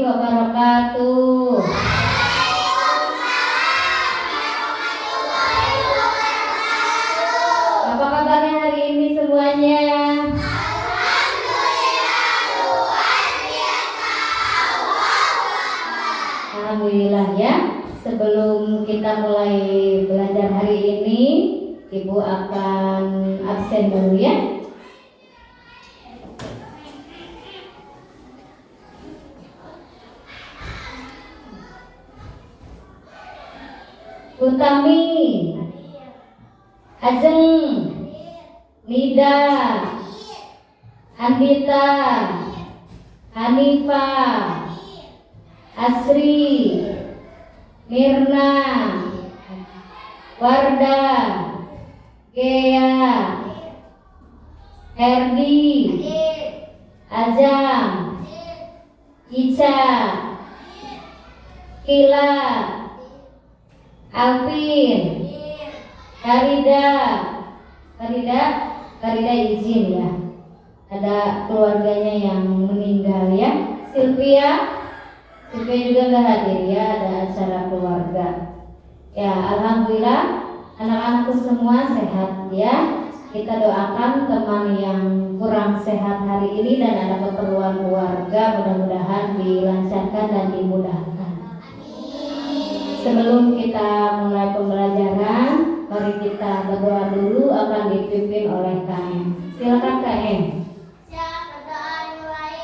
wabarakatuh. Apa kabarnya hari ini semuanya? Alhamdulillah ya. Sebelum kita mulai belajar hari ini, Ibu akan absen dulu ya. Utami, Ajeng, Nida, Andita, Hanifa, Asri, Mirna, Warda, Gea, Herdi, Ajam, Ica, Kila, Alvin, Karida izin ya. Ada keluarganya yang meninggal ya. Sylvia juga nggak hadir ya, ada acara keluarga. Ya, alhamdulillah anak-anakku semua sehat ya. Kita doakan teman yang kurang sehat hari ini dan ada keperluan keluarga, mudah-mudahan dilancarkan dan dimudahkan. Sebelum kita mulai pembelajaran, mari kita berdoa dulu, akan dipimpin oleh KM. Silakan KM. Siapa doa dimulai?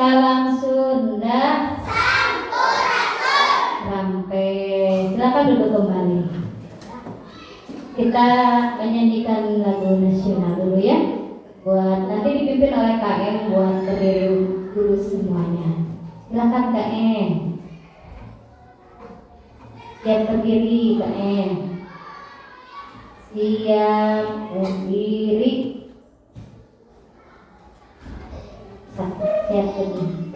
Salam Sunda. Silakan duduk kembali. Kita menyanyikan lagu nasional dulu ya. Buat nanti dipimpin oleh KM buat berdiri dulu semuanya. Silakan KM. Siap berdiri KM. Siap berdiri. Siap berdiri.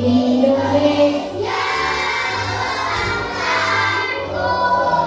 Indonesia bangsaku.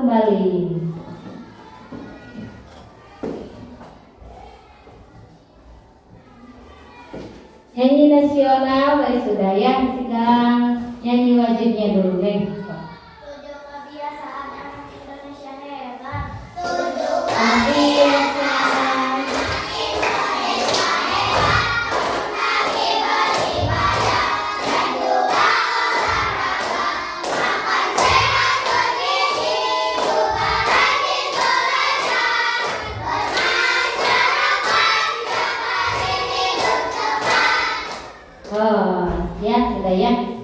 kembali. Nyanyi nasional sudah ya, sekarang nyanyi wajibnya dulu nih. Tujuh kebiasaan anak Indonesia hebat. Kebiasaan oh ya sudah ya.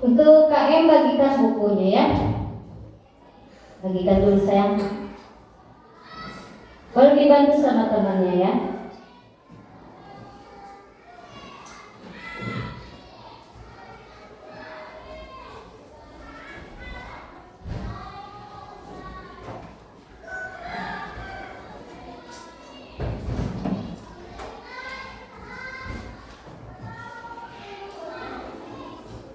Untuk KM bagikan bukunya ya. Bagikan dulu sayang. Boleh dibantu sama temannya ya.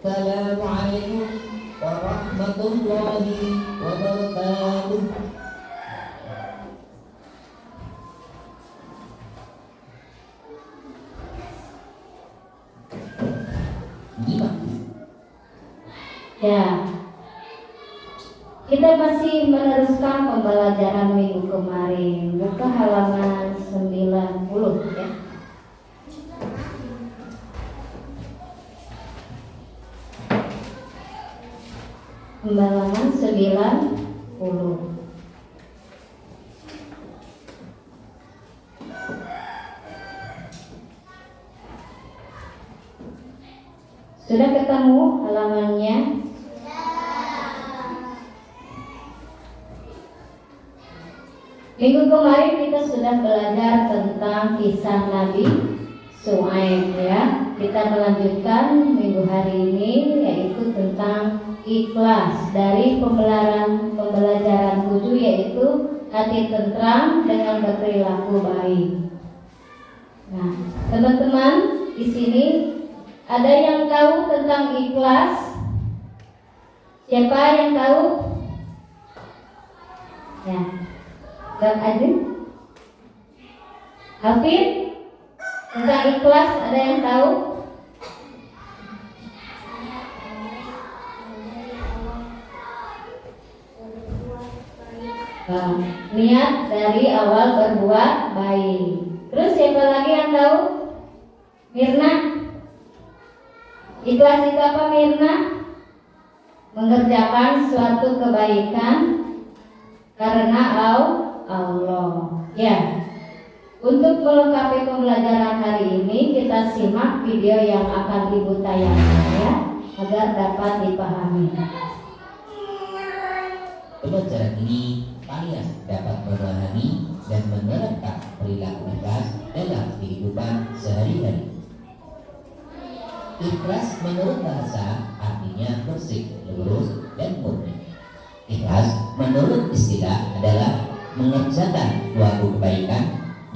Assalamualaikum warahmatullahi wabarakatuh. Gimana? Ya. Kita masih meneruskan pembelajaran minggu kemarin. Buka halaman 90 ya. Halaman 90. Sudah ketemu halamannya? Minggu kemarin kita sudah belajar tentang kisah Nabi Syuaib ya. Kita melanjutkan minggu hari ini yaitu tentang ikhlas dari pembelajaran 7 yaitu hati tentram dengan berperilaku baik. Nah, teman-teman di sini ada yang tahu tentang ikhlas? Siapa yang tahu? Ya, Bang Azim, Hafid, tentang ikhlas ada yang tahu? Niat dari awal berbuat baik. Terus siapa lagi yang tahu? Mirna, ikhlas itu apa Mirna? Mengerjakan suatu kebaikan karena Allah. Ya. Untuk melengkapi pembelajaran hari ini kita simak video yang akan Ibu tayangkan ya, agar dapat dipahami. Pembelajaran ini kalian dapat memahami dan menerapkan perilaku ikhlas dalam kehidupan sehari-hari. Ikhlas menurut bahasa artinya bersih, lurus, dan murni. Ikhlas menurut istilah adalah mengerjakan suatu kebaikan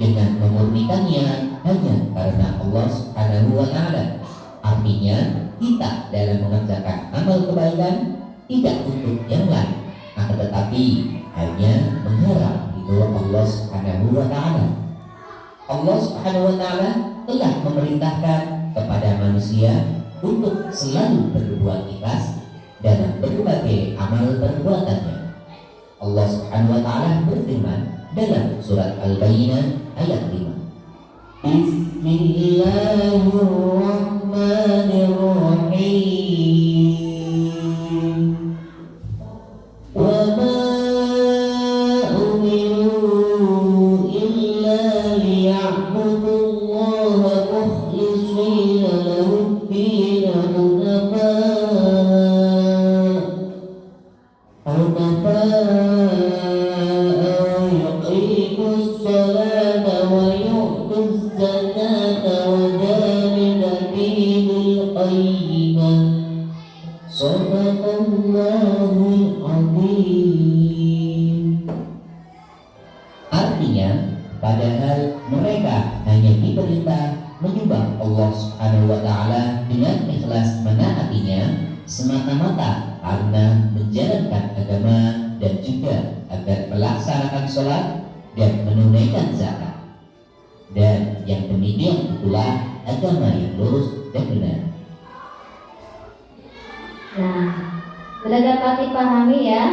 dengan memurnikannya hanya karena Allah Subhanahu wa Ta'ala. Artinya kita dalam mengerjakan amal kebaikan tidak untuk yang lain, akan tetapi hanya mengharap ridho Allah Subhanahu wa Ta'ala. Allah Subhanahu wa Ta'ala telah memerintahkan kepada manusia untuk selalu berbuat ikhlas dalam berbagai amal perbuatannya. Allah Subhanahu wa Ta'ala berfirman dalam surat Al-Bayyinah ayat 5. Bismillahirrahmanirrahim. Wa ma umiru illa liya'budullaha mukhlishina lahu-d-din hunafa Artinya, padahal mereka hanya diperintah menyembah Allah Subhanahu wa taala dengan ikhlas menaatinya semata-mata karena menjalankan agama dan juga agar melaksanakan sholat dan menunaikan zakat. Dan yang demikian itulah agama yang lurus dan benar. Nah, sudah dapat dipahami ya?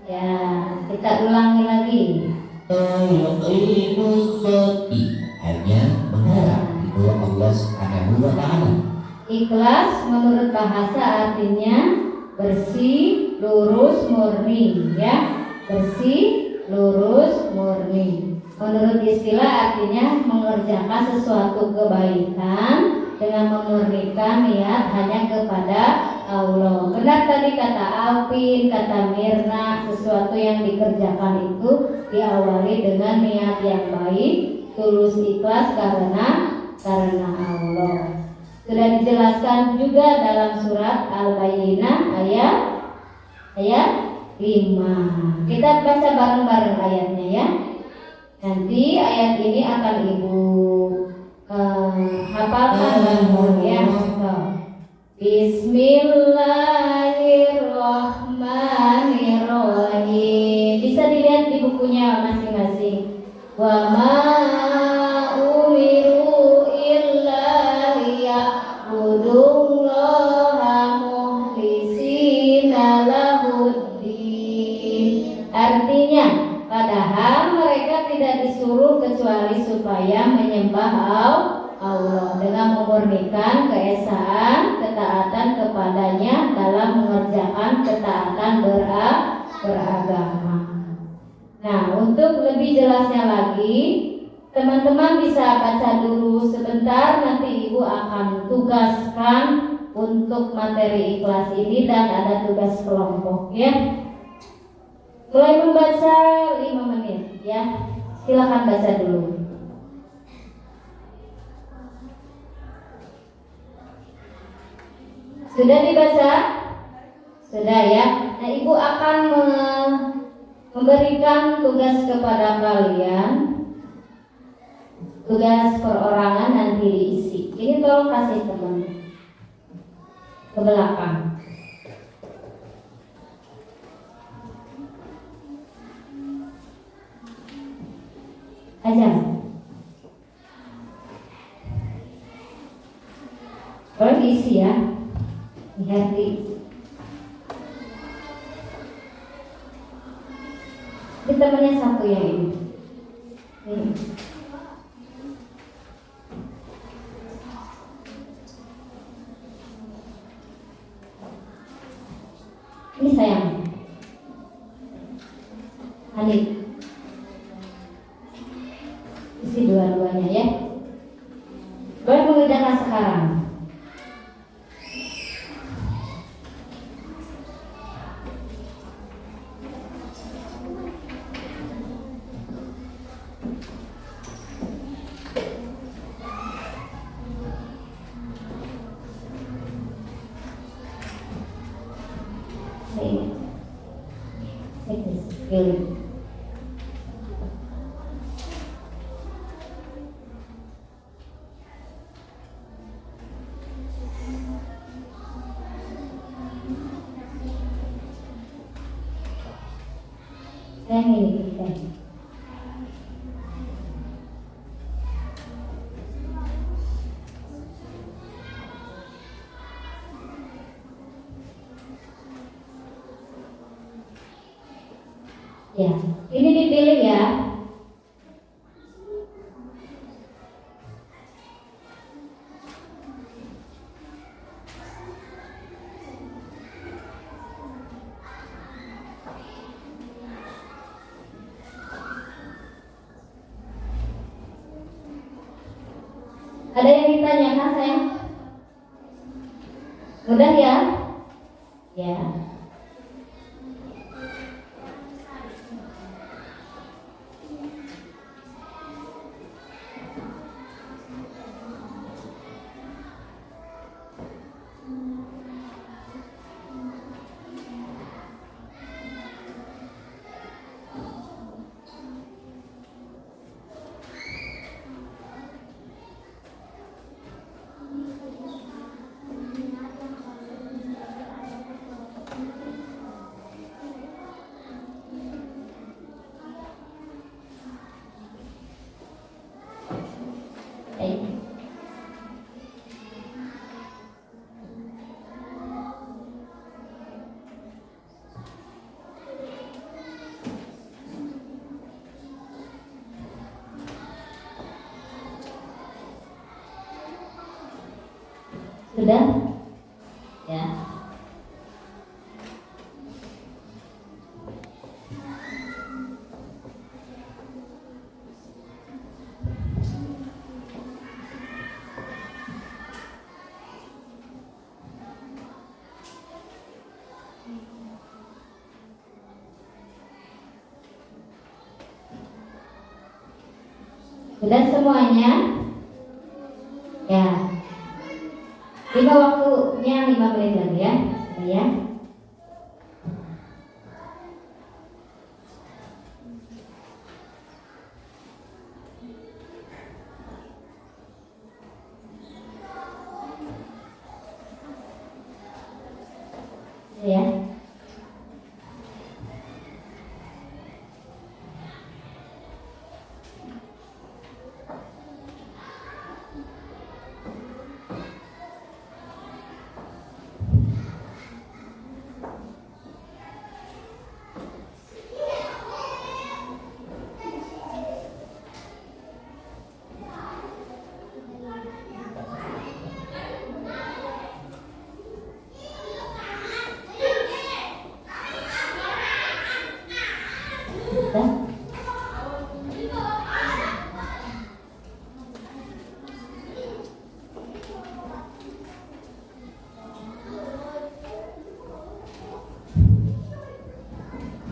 Ya, kita ulangi lagi. Hanya mengharap ridho Allah Subhanahu wa taala. Ikhlas menurut bahasa artinya bersih, lurus, murni, ya. Bersih, lurus, murni. Menurut istilah artinya mengerjakan sesuatu kebaikan dengan memurnikan niat hanya kepada Allah. Benar tadi kata Alvin, kata Mirna, sesuatu yang dikerjakan itu diawali dengan niat yang baik, tulus ikhlas karena Allah. Sudah dijelaskan juga dalam surat Al-Bayyinah ayat 5. Kita baca bareng-bareng ayatnya ya. Nanti ayat ini akan Ibu hafalkan bareng ya. Bismillahirrahmanirrahim. Bisa dilihat di bukunya masing-masing. Wa ma umiru illa liya'budullaha mukhlisina lahuddin. Artinya, padahal mereka tidak disuruh kecuali supaya menyembah Allah dengan memurnikan keesaan, ketaatan kepadanya dalam mengerjakan ketaatan beragama. Nah, untuk lebih jelasnya lagi, teman-teman bisa baca dulu sebentar, nanti Ibu akan tugaskan untuk materi ikhlas ini dan ada tugas kelompok ya. Mulai membaca 5 menit ya. Silakan baca dulu. Sudah dibaca? Sudah ya. Nah, Ibu akan memberikan tugas kepada kalian. Tugas perorangan nanti diisi. Ini tolong kasih teman ke belakang. Aja. Boleh diisi ya. Lihat diisi. Ini temannya satu yang ini. Ini sayang. Hanif. Isi dua-duanya ya. Boleh mengerjakan sekarang. Ya, ini dipilih ya. Ada yang ditanyakan sayang? Mudah ya? Ya. Baik. Sudah? Ya. Sudah semuanya? Ya. Tiba waktunya 5 menit lagi ya. Ya. Ya. Sudah.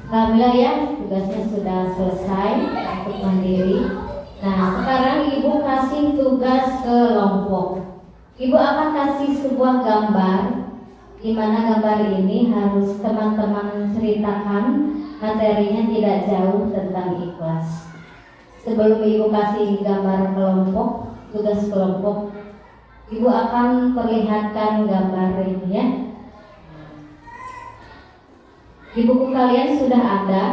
Alhamdulillah ya, tugasnya sudah selesai untuk mandiri. Nah, sekarang Ibu kasih tugas kelompok. Ibu akan kasih sebuah gambar, di mana gambar ini harus teman-teman ceritakan materinya tidak jauh tentang ikhlas. Sebelum Ibu kasih gambar kelompok, tugas kelompok, Ibu akan perlihatkan gambar ini ya. Di buku kalian sudah ada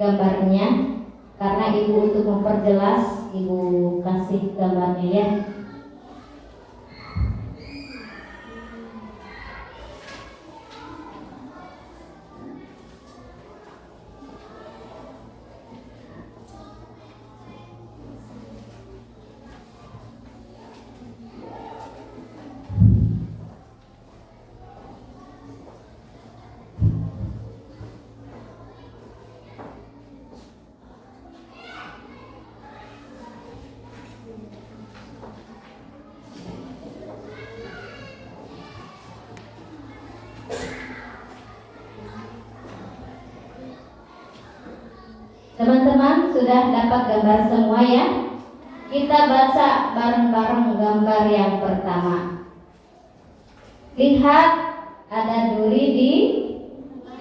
gambarnya, karena Ibu untuk memperjelas, Ibu kasih gambarnya ya. Teman-teman sudah dapat gambar semua ya? Kita baca bareng-bareng gambar yang pertama. Lihat, ada duri di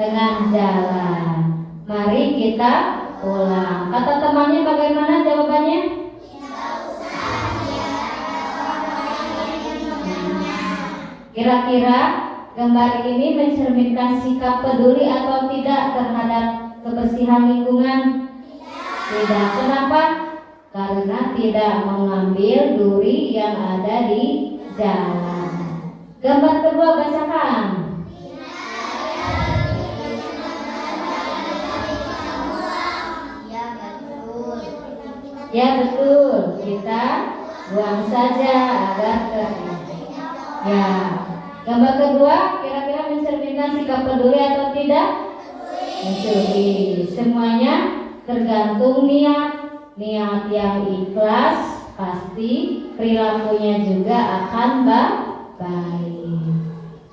tengah jalan. Mari kita pulang. Kata temannya bagaimana jawabannya? Kira-kira gambar ini mencerminkan sikap peduli atau tidak terhadap kebersihan lingkungan? Tidak. Kenapa? Karena tidak mengambil duri yang ada di jalan. Gambar kedua bacakan. Ya betul. Kita buang saja agar ya. Gambar kedua kira-kira mencerminkan sikap peduli atau tidak? Peduli. Semuanya tergantung niat yang ikhlas, pasti perilakunya juga akan baik.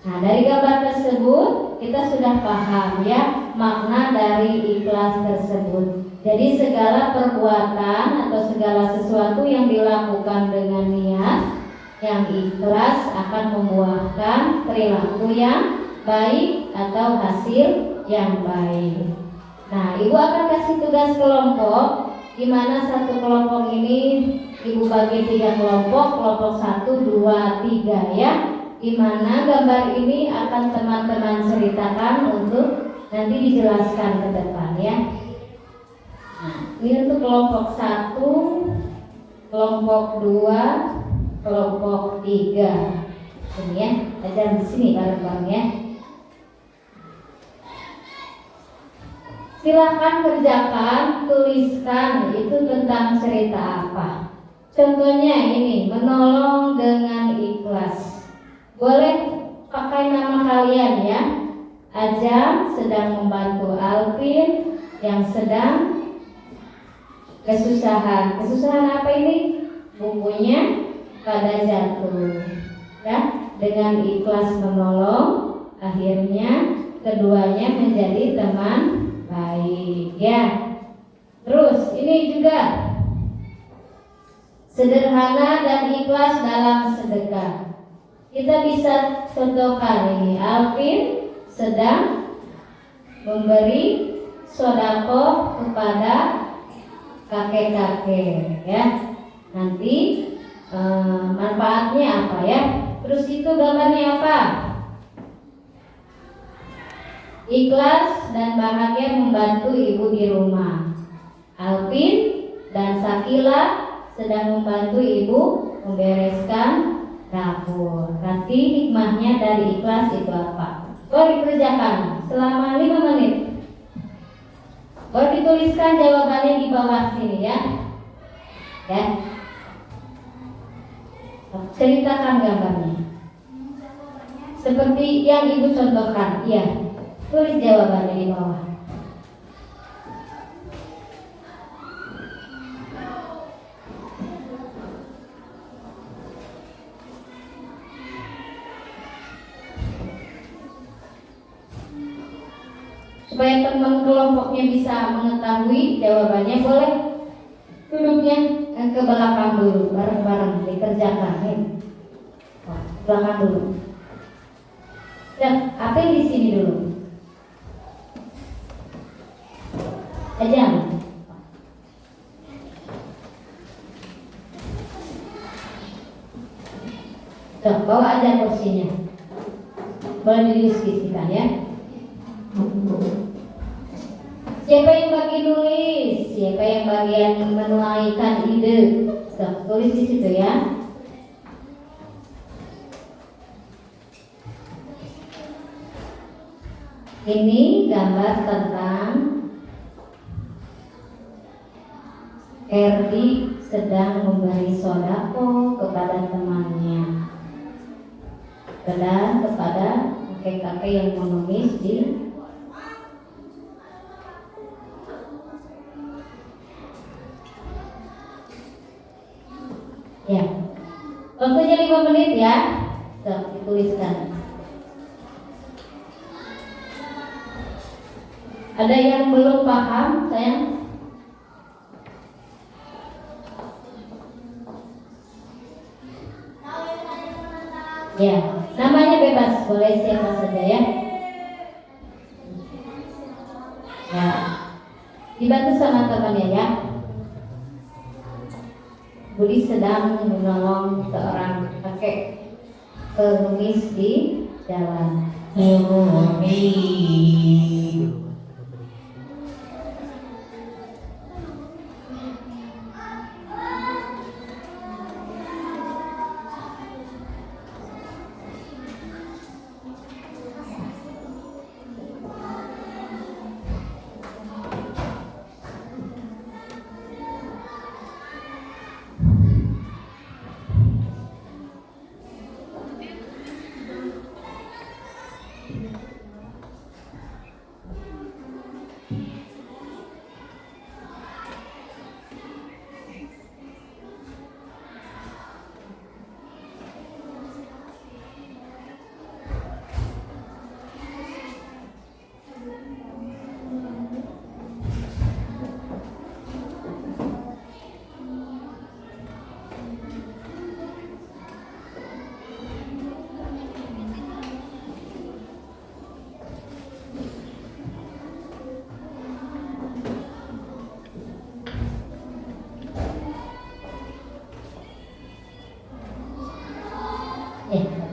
Nah, dari gambar tersebut kita sudah paham ya makna dari ikhlas tersebut. Jadi segala perbuatan atau segala sesuatu yang dilakukan dengan niat yang ikhlas akan membuahkan perilaku yang baik atau hasil yang baik. Nah, Ibu akan kasih tugas kelompok, di mana satu kelompok ini Ibu bagi 3 kelompok, kelompok 1, 2, 3 ya. Di mana gambar ini akan teman-teman ceritakan untuk nanti dijelaskan ke depan ya. Nah, ini untuk kelompok 1 kelompok 2, kelompok 3. Ini ya, ajar di sini bareng-bareng ya. Silakan kerjakan, tuliskan itu tentang cerita apa. Contohnya ini, menolong dengan ikhlas. Boleh pakai nama kalian ya. Ajam sedang membantu Alvin yang sedang kesusahan. Kesusahan apa ini? Bukunya pada jatuh. Ya, dengan ikhlas menolong, akhirnya keduanya menjadi teman baik ya. Terus ini juga sederhana dan ikhlas dalam sedekah. Kita bisa contohkan ini, Alvin sedang memberi sodako kepada kakek-kakek ya. Nanti manfaatnya apa ya? Terus itu gambarnya apa? Ikhlas dan bahagia membantu ibu di rumah. Alvin dan Sakila sedang membantu ibu membereskan dapur. Nanti hikmahnya dari ikhlas itu apa? Boleh dikerjakan selama 5 menit. Boleh dituliskan jawabannya di bawah sini ya. Ya. Ceritakan gambarnya. Seperti yang ibu contohkan. Iya. Tulis jawabannya di bawah. Supaya teman kelompoknya bisa mengetahui jawabannya, boleh duduknya ke belakang dulu, bareng-bareng dikerjakan. Belakang dulu. Dan apa yang di sini dulu? Ajam. Tuh, bawa aja kursinya. Boleh didiskusikan ya. Siapa yang bagi nulis? Siapa yang bagian menuaikan ide? Tuh, tulis di situ ya. Ini gambar tentang Erdi sedang memberi sodako kepada temannya dan kepada kakek-kakek yang mengemis di ya. Waktunya 5 menit ya. Tuh, dituliskan. Ada yang belum paham, sayang? Ya, namanya bebas, boleh siapa saja ya. Ya, dibantu sama temannya ya. Budi sedang menolong seorang kakek pengemis di jalan.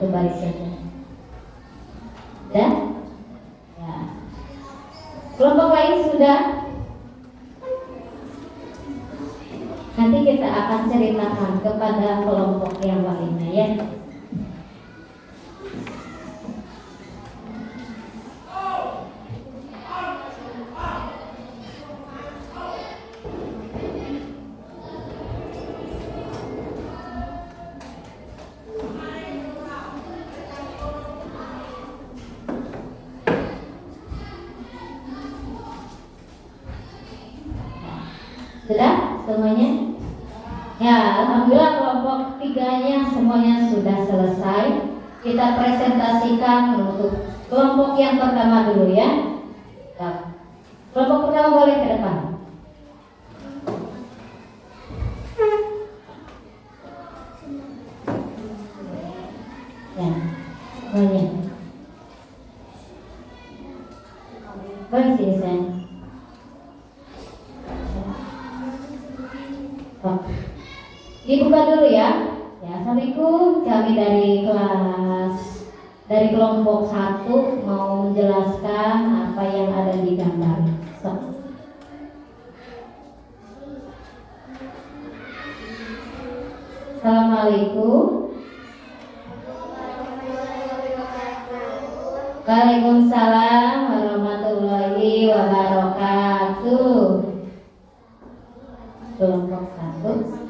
Satu baris saja. Dan ya. Kelompok lain sudah Nanti kita akan ceritakan kepada kelompok yang lainnya ya. Sudah semuanya? Ya, alhamdulillah kelompok 3-nya semuanya sudah selesai. Kita presentasikan untuk kelompok yang pertama dulu ya. Nah, kelompok pertama boleh ke depan. Ya, semuanya. Boleh sini sayang. Dibuka dulu ya. Ya, assalamualaikum. Kami dari kelompok 1 mau menjelaskan apa yang ada di gambar. Assalamualaikum. Waalaikumsalam warahmatullahi wabarakatuh. Kelompok 1.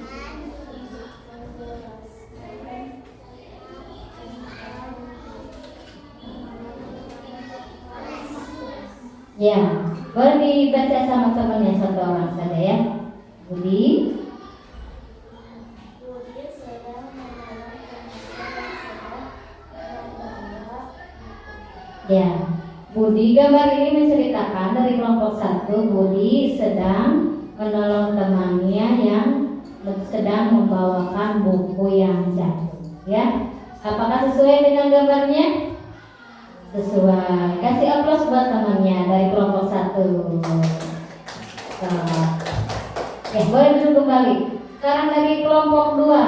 Ya, boleh dibaca sama temannya satu orang saja ya. Budi sedang menolong temannya yang sedang membawa. Ya, Budi gambar ini menceritakan dari kelompok 1. Budi sedang menolong temannya yang sedang membawakan buku yang jatuh. Ya, apakah sesuai dengan gambarnya? Sesuai. Kasih aplaus buat temannya dari kelompok 1. Oke, boleh duduk kembali. Sekarang dari kelompok 2.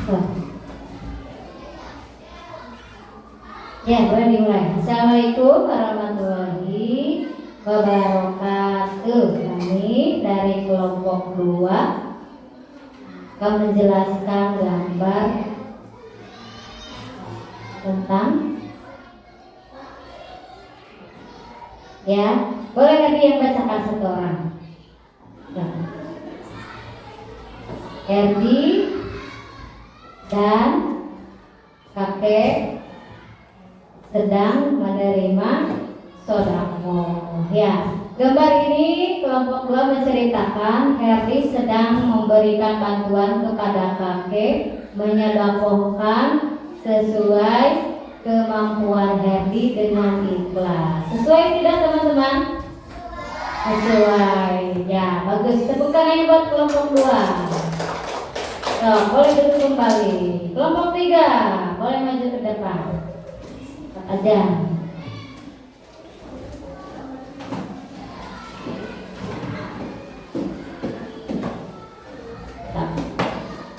Ya. Ya, boleh dimulai. Assalamualaikum warahmatullahi wabarakatuh. Kami dari kelompok 2 akan menjelaskan gambar tentang ya, boleh nanti yang bacakan satu orang. Erdi dan kakek sedang menerima sodako. Ya, gambar ini kelompok 2 menceritakan Herdi sedang memberikan bantuan kepada kakek menyedakohkan sesuai kemampuan Herdi dengan ikhlas. Sesuai tidak teman-teman? Sesuai. Ya, bagus. Tepuk tangan buat kelompok 2. Boleh duduk kembali. Kelompok 3 boleh maju ke depan. Ada.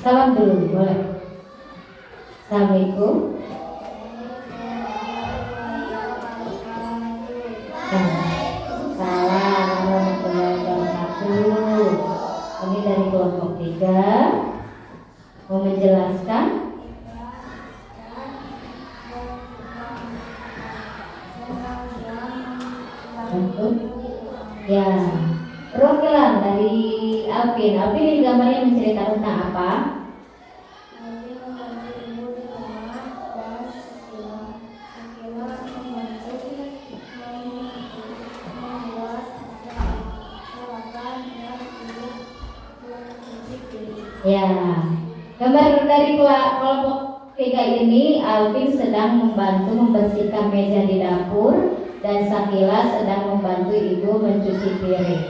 Salam dulu, boleh. Assalamualaikum. Salam warahmatullahi wabarakatuh. Kami dari kelompok 3 mau menjelaskan ya, perwakilan dari Alvin. Alvin ini gambarnya menceritakan tentang apa? Ya, gambar dari kelompok 3 ini, Alvin sedang membantu membersihkan meja di dapur dan Sakila sedang membantu ibu mencuci piring.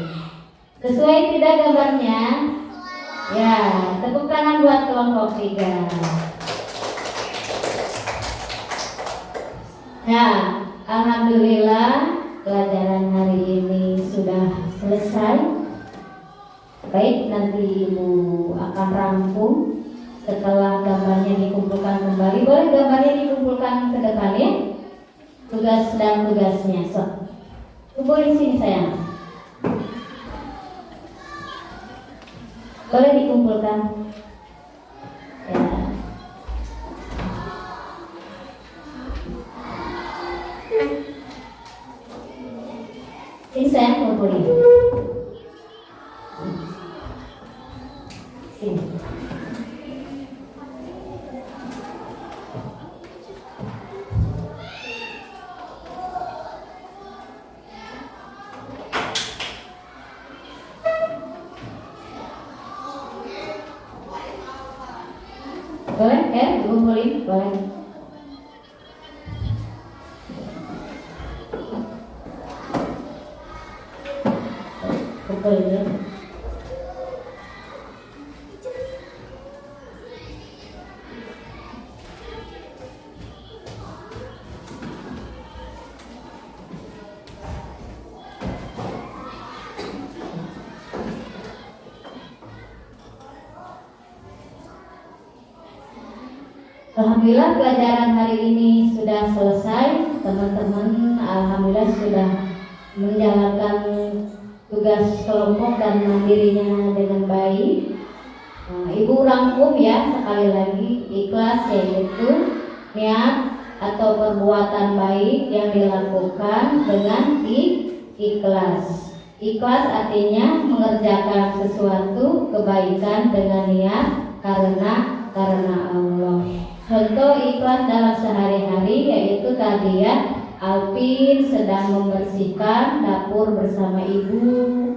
Sesuai tidak gambarnya? Ya, tepuk tangan buat kelompok 3. Nah, alhamdulillah pelajaran hari ini sudah selesai. Baik, nanti ibu akan rangkum Setelah gambarnya dikumpulkan kembali, boleh gambarnya dikumpulkan ke depan ya. Tugas dan tugasnya. So, kumpul di sini sayang. Boleh dikumpulkan. Ya. Ini sayang kumpulin. Sini. Boleh ya, dikumpulin, boleh. Kumpulin ya. Alhamdulillah pelajaran hari ini sudah selesai. Teman-teman alhamdulillah sudah menjalankan tugas kelompok dan mandirinya dengan baik. Ibu rangkum ya sekali lagi, ikhlas yaitu niat atau perbuatan baik yang dilakukan dengan ikhlas. Ikhlas artinya mengerjakan sesuatu kebaikan dengan niat karena Allah. Contoh ikhlas dalam sehari-hari yaitu tadi ya, Alvin sedang membersihkan dapur bersama ibu,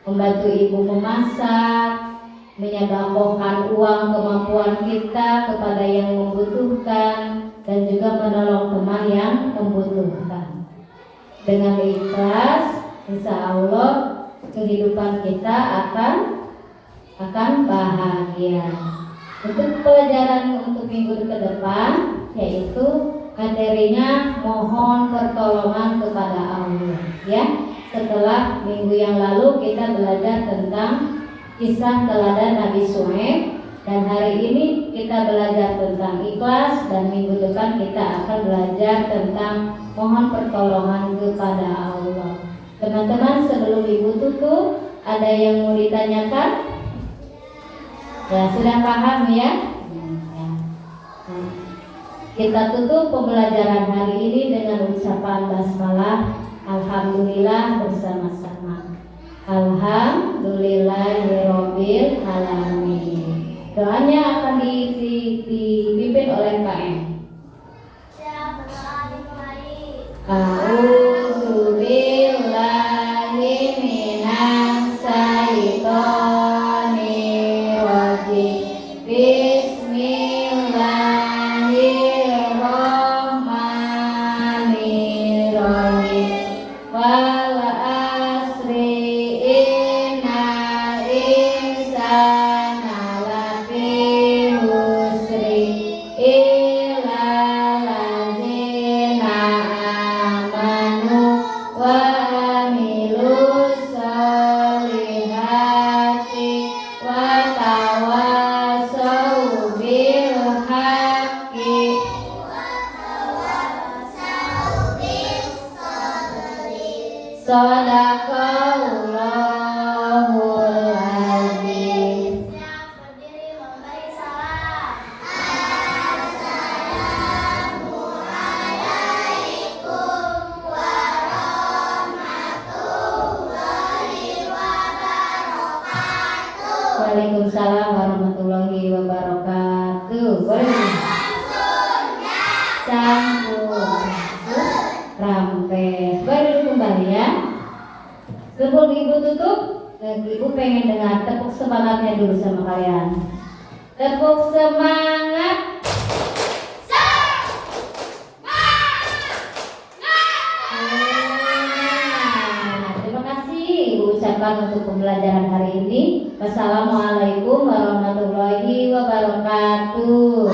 membantu ibu memasak, menyadarkan uang kemampuan kita kepada yang membutuhkan, dan juga menolong teman yang membutuhkan. Dengan ikhlas, insya Allah kehidupan kita akan bahagia. Untuk pelajaran untuk minggu ke depan yaitu materinya mohon pertolongan kepada Allah ya. Setelah minggu yang lalu kita belajar tentang kisah teladan Nabi Syuaib, dan hari ini kita belajar tentang ikhlas, dan minggu depan kita akan belajar tentang mohon pertolongan kepada Allah. Teman-teman, sebelum ibu tutup, ada yang mau ditanyakan? Ya, sudah paham ya? Kita tutup pembelajaran hari ini dengan ucapan basmalah. Alhamdulillah bersama-sama. Alhamdulillahirabbil alamin. Doanya akan dipimpin oleh KM. A'udzubillahi minas syaitonir rajim. Bismillahirrahmanirrahim. Wal asri innal insana lafi khusri illa allazina amanu wa amilus solihati wa tawasau bil haqqi. Sadaqallahul azim. Siap berdiri memberi salam. Waalaikumsalam warahmatullahi wabarakatuh. Boleh? Sampun. Rampes. Baru kembali ya. Sebelum ibu tutup, ibu pengen dengar tepuk semangatnya dulu sama kalian. Tepuk semangat. Terima kasih ibu ucapkan untuk pembelajaran hari ini. Wassalamualaikum warahmatullahi wabarakatuh.